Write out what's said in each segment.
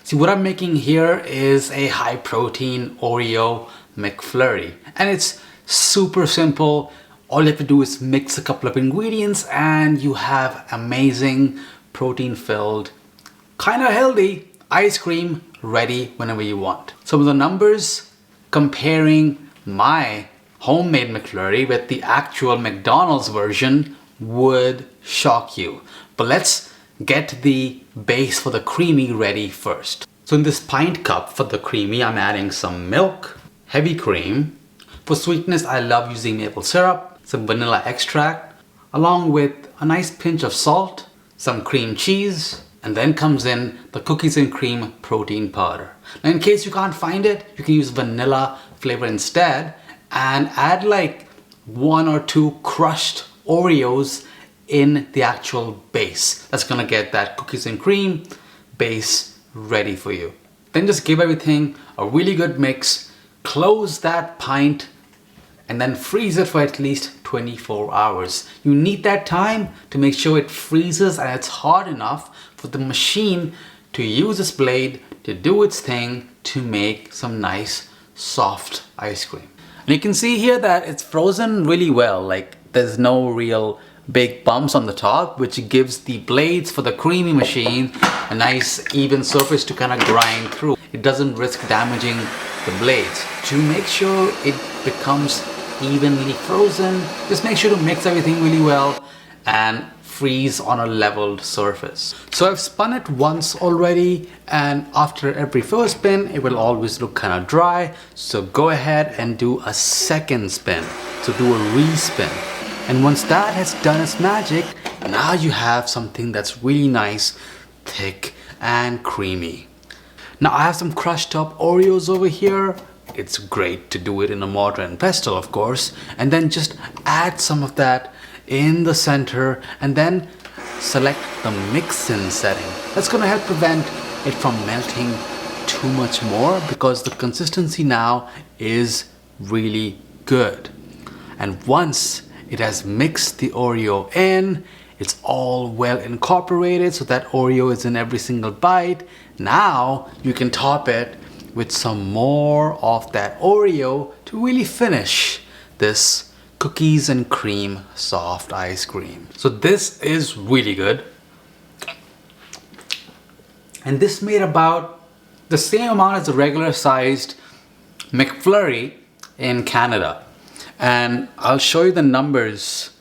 See, what I'm making here is a high protein Oreo McFlurry, and it's super simple. All you have to do is mix a couple of ingredients and you have amazing protein filled, kind of healthy ice cream ready whenever you want. Some of the numbers comparing my homemade McFlurry with the actual McDonald's version would shock you. But let's get the base for the creamy ready first. So in this pint cup for the creamy, I'm adding some milk, heavy cream. For sweetness, I love using maple syrup, some vanilla extract, along with a nice pinch of salt, some cream cheese, and then comes in the cookies and cream protein powder. Now in case you can't find it, you can use vanilla flavor instead and add like 1 or 2 crushed Oreos in the actual base. That's gonna get that cookies and cream base ready for you. Then just give everything a really good mix, close that pint, and then freeze it for at least 24 hours. You need that time to make sure it freezes and it's hard enough for the machine to use its blade to do its thing to make some nice soft ice cream. And you can see here that it's frozen really well, like there's no real big bumps on the top, which gives the blades for the creamy machine a nice even surface to kind of grind through. It doesn't risk damaging the blades. To make sure it becomes evenly frozen, just make sure to mix everything really well and freeze on a leveled surface. So I've spun it once already, and after every first spin it will always look kind of dry, so go ahead and do a second spin. So do a re-spin, and once that has done its magic, now you have something that's really nice, thick and creamy. Now I have some crushed up Oreos over here. It's great to do it in a mortar and pestle, of course, and then just add some of that in the center and then select the mix-in setting. That's gonna help prevent it from melting too much more, because the consistency now is really good. And once it has mixed the Oreo in, it's all well incorporated so that Oreo is in every single bite. Now you can top it with some more of that Oreo to really finish this cookies and cream soft ice cream. So this is really good. And this made about the same amount as a regular sized McFlurry in Canada. And I'll show you the numbers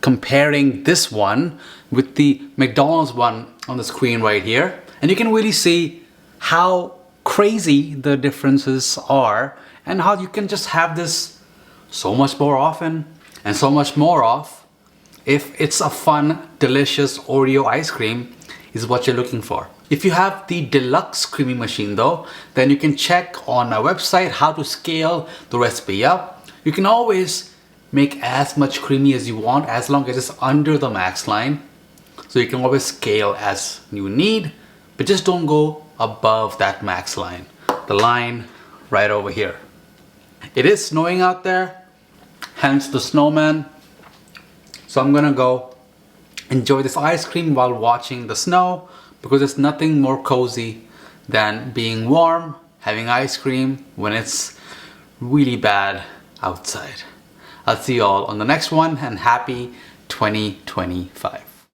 comparing this one with the McDonald's one on the screen right here. And you can really see how crazy the differences are and how you can just have this so much more often and so much more of if it's a fun, delicious Oreo ice cream is what you're looking for. If you have the deluxe creamy machine though, then you can check on our website how to scale the recipe up. You can always make as much creamy as you want as long as it's under the max line. So you can always scale as you need, but just don't go above that max line. The line right over here. It is snowing out there, hence the snowman. So I'm gonna go enjoy this ice cream while watching the snow, because there's nothing more cozy than being warm, having ice cream when it's really bad outside. I'll see you all on the next one, and happy 2025.